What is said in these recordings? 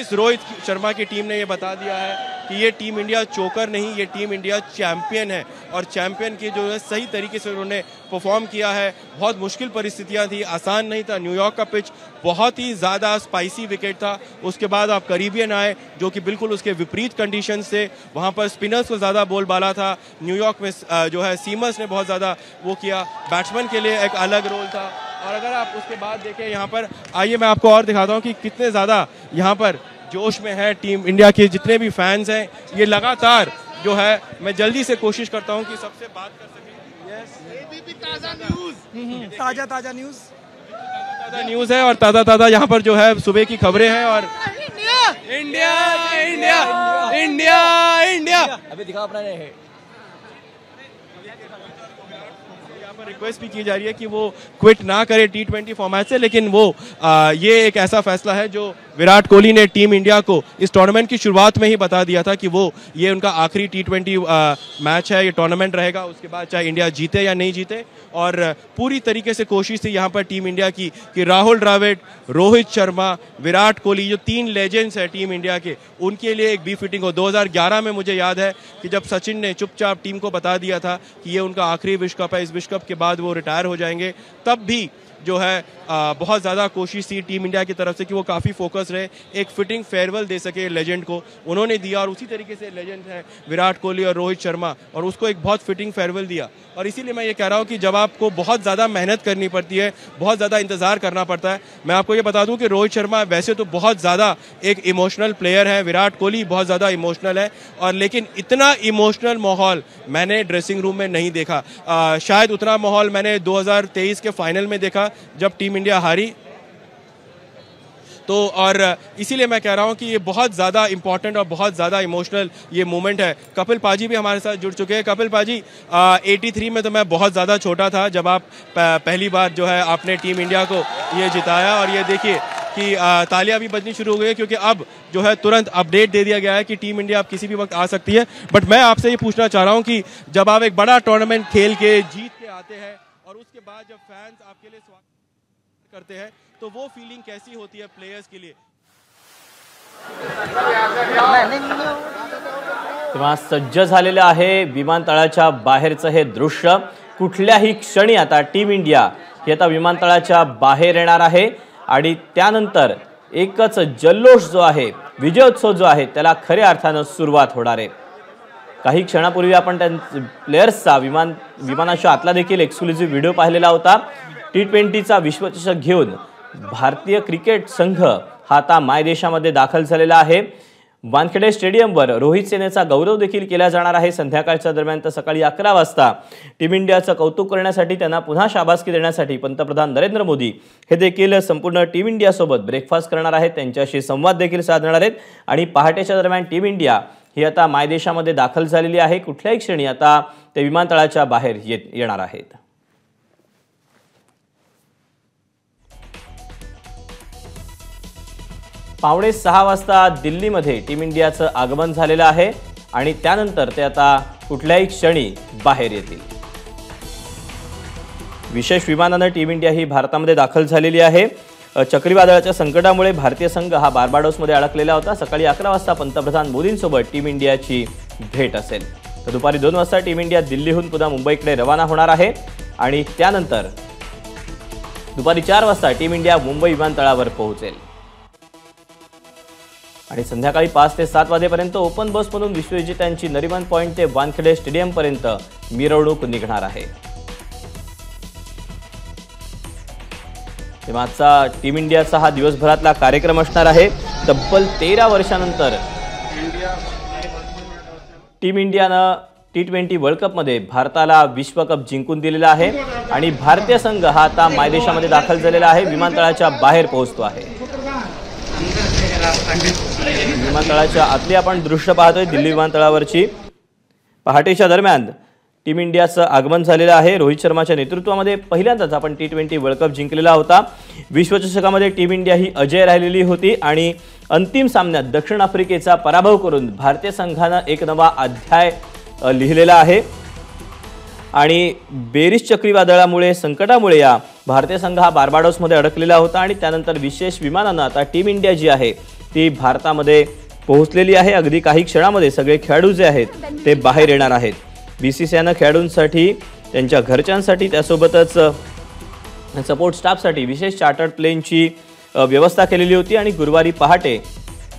इस रोहित शर्मा की टीम ने ये बता दिया है कि ये टीम इंडिया चोकर नहीं, ये टीम इंडिया चैंपियन है और चैंपियन की जो है सही तरीके से उन्होंने परफॉर्म किया है। बहुत मुश्किल परिस्थितियां थी, आसान नहीं था। न्यूयॉर्क का पिच बहुत ही ज़्यादा स्पाइसी विकेट था। उसके बाद आप कैरिबियन आए जो कि बिल्कुल उसके विपरीत कंडीशन से, वहाँ पर स्पिनर्स को ज़्यादा बोलबाला था। न्यूयॉर्क में जो है सीमर्स ने बहुत ज़्यादा वो किया, बैट्समैन के लिए एक अलग रोल था। और अगर आप उसके बाद देखें यहाँ पर, आइए मैं आपको और दिखाता हूँ कि कितने ज़्यादा यहाँ पर जोश में है टीम इंडिया के जितने भी फैंस हैं। ये लगातार जो है, मैं जल्दी से कोशिश करता हूँ कि सबसे बात कर सकें। ताज़ा न्यूज़ है और ताज़ा यहाँ पर जो है सुबह की खबरें हैं। और इंडिया इंडिया इंडिया इंडिया अभी दिखा अपना है। रिक्वेस्ट भी की जा रही है कि वो क्विट ना करे T20 फॉर्मेट से, लेकिन वो ये एक ऐसा फैसला है जो विराट कोहली ने टीम इंडिया को इस टूर्नामेंट की शुरुआत में ही बता दिया था कि वो ये उनका आखिरी T20 मैच है, ये टूर्नामेंट रहेगा। उसके बाद चाहे इंडिया जीते या नहीं जीते, और पूरी तरीके से कोशिश थी यहाँ पर टीम इंडिया की कि राहुल द्रविड़, रोहित शर्मा, विराट कोहली, जो 3 लेजेंड्स हैं टीम इंडिया के, उनके लिए एक बी फिटिंग हो। 2011 में मुझे याद है कि जब सचिन ने चुपचाप टीम को बता दिया था कि ये उनका आखिरी विश्व कप है, इस विश्व कप के बाद वो रिटायर हो जाएंगे, तब भी जो है बहुत ज़्यादा कोशिश थी टीम इंडिया की तरफ से कि वो काफ़ी फोकस रहे, एक फिटिंग फेयरवेल दे सके लेजेंड को। उन्होंने दिया और उसी तरीके से लेजेंड हैं विराट कोहली और रोहित शर्मा, और उसको एक बहुत फिटिंग फेयरवेल दिया। और इसीलिए मैं ये कह रहा हूँ कि जब आपको बहुत ज़्यादा मेहनत करनी पड़ती है, बहुत ज़्यादा इंतज़ार करना पड़ता है। मैं आपको ये बता दूँ कि रोहित शर्मा वैसे तो बहुत ज़्यादा एक इमोशनल प्लेयर है, विराट कोहली बहुत ज़्यादा इमोशनल है, और लेकिन इतना इमोशनल माहौल मैंने ड्रेसिंग रूम में नहीं देखा। शायद उतना माहौल मैंने 2023 के फाइनल में देखा जब टीम इंडिया हारी। तो और इसीलिए मैं कह रहा हूं कि ये बहुत ज़्यादा इंपॉर्टेंट और बहुत ज़्यादा इमोशनल ये मोमेंट है। कपिल पाजी भी हमारे साथ जुड़ चुके हैं। कपिल पाजी, 83 में तो मैं बहुत ज़्यादा छोटा था जब आप पहली बार जो है आपने टीम इंडिया को ये जिताया, और ये देखिए कि तालियां भी बजनी शुरू हो गई, क्योंकि अब जो है तुरंत अपडेट दे दिया गया है कि टीम इंडिया अब किसी भी वक्त आ सकती है। बट मैं आपसे ये पूछना चाह रहा हूँ कि जब आप एक बड़ा टूर्नामेंट खेल के जीत के आते हैं और उसके बाद जब फैंस आपके लिए स्वागत करते हैं, तो वो फीलिंग कैसी होती है प्लेयर्स के लिए? तेव्हा सज्ज झालेलं आहे विमानतळाच्या बाहेरचं हे दृश्य। कुठल्याही क्षणी आता टीम इंडिया ही आता विमानतळाच्या बाहेर येणार आहे आणि त्यानंतर एकच जल्लोष जो आहे, विजयोत्सव जो आहे, त्याला खऱ्या अर्थानं सुरुवात होणार आहे। काही क्षणापूर्वी आपण त्या प्लेयर्सचा विमानाच्या आतला देखील एक्सक्लुझिव्ह व्हिडिओ पाहिलेला होता। T20चा विश्वचषक घेऊन भारतीय क्रिकेट संघ हा आता मायदेशामध्ये दाखल झालेला आहे। वानखेडे स्टेडियमवर रोहित सेनेचा गौरव देखील केला जाणार आहे संध्याकाळच्या दरम्यान। तर सकाळी 11 वाजता टीम इंडियाचं कौतुक करण्यासाठी, त्यांना पुन्हा शाबासकी देण्यासाठी पंतप्रधान नरेंद्र मोदी हे देखील संपूर्ण टीम इंडिया सोबत ब्रेकफास्ट करणार आहेत, त्यांच्याशी संवाद देखील साधणार आहेत। आणि पहाटेच्या दरम्यान टीम इंडिया ही आता मायदेशामध्ये दाखल झालेली आहे। कुठल्याही क्षणी आता ते विमानतळाच्या बाहेर येणार आहेत। 5:15 वाजता दिल्लीमध्ये टीम इंडियाचं आगमन झालेलं आहे आणि त्यानंतर ते आता कुठल्याही क्षणी बाहेर येतील। विशेष विमानाने टीम इंडिया ही भारतामध्ये दाखल झालेली आहे। चक्रीवादळाच्या संकटामुळे भारतीय संघ हा बार्बाडोसमध्ये अडकलेला होता। सकाळी 11 वाजता पंतप्रधान मोदींसोबत टीम इंडियाची भेट असेल। तर दुपारी 2 वाजता टीम इंडिया दिल्लीहून पुन्हा मुंबईकडे रवाना होणार आहे आणि त्यानंतर दुपारी 4 वाजता टीम इंडिया मुंबई विमानतळावर पोहोचेल आणि संध्याकाळी 5 ते 7 वाजेपर्यंत ओपन बस म्हणून विश्वविजेत्यांची नरिमन पॉइंट ते वानखेडे स्टेडियम पर्यंत मिरवणूक निघणार आहे। तेव्हा टीम इंडियाचा हा दिवसभरातला कार्यक्रम असणार आहे। तब्बल 13 वर्षांनंतर टीम इंडियानं T20 वर्ल्ड कप मध्ये भारताला विश्व कप जिंकून दिलेला आहे आणि भारतीय संघ हा आता मायदेशामध्ये दाखल झालेला आहे, विमानतळाच्या बाहेर पोहोचतो आहे। विमानतळाच्या आतली आपण दृश्य पाहतोय दिल्ली विमानतळावरची। पहाटेच्या दरम्यान टीम इंडियाचं आगमन झालेलं आहे। रोहित शर्माच्या नेतृत्वामध्ये पहिल्यांदाच आपण T20 वर्ल्ड कप जिंकलेला होता। विश्वचषकामध्ये टीम इंडिया ही अजय राहिलेली होती आणि अंतिम सामन्यात दक्षिण आफ्रिकेचा पराभव करून भारतीय संघाने एक नवा अध्याय लिहिलेला आहे आणि बेरिस चक्रीवादळामुळे संकटामुळे या भारतीय संघ हा बार्बाडोसमध्ये अडकलेला होता आणि त्यानंतर विशेष विमानाने आता टीम इंडिया जी आहे ती भारतामध्ये पोहोचलेली आहे। अगदी काही क्षणामध्ये सगळे खेळाडू जे आहेत ते बाहेर येणार आहेत। BCCIनं खेळाडूंसाठी, त्यांच्या घरच्यांसाठी, त्यासोबतच सपोर्ट स्टाफसाठी विशेष चार्टर्ड प्लेनची व्यवस्था केलेली होती आणि गुरुवारी पहाटे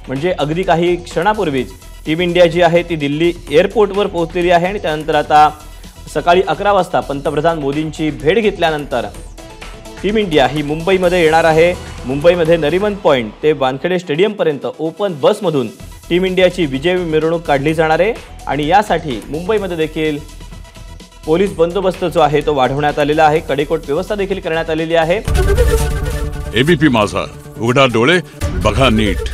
म्हणजे अगदी काही क्षणापूर्वीच टीम इंडिया जी आहे ती दिल्ली एअरपोर्टवर पोहोचलेली आहे आणि त्यानंतर आता सकाळी 11 वाजता पंतप्रधान मोदींची भेट घेतल्यानंतर टीम इंडिया ही मुंबईमध्ये येणार आहे। मुंबईमध्ये नरिमन पॉइंट ते वानखेडे स्टेडियमपर्यंत ओपन बसमधून टीम इंडियाची विजय मिरवणूक काढली जाणार आहे आणि यासाठी मुंबईमध्ये देखील पोलीस बंदोबस्त जो आहे तो वाढवण्यात आलेला आहे। कडेकोट व्यवस्था देखील करण्यात आलेली आहे। ABP माझा, उघडा डोळे बघा नीट।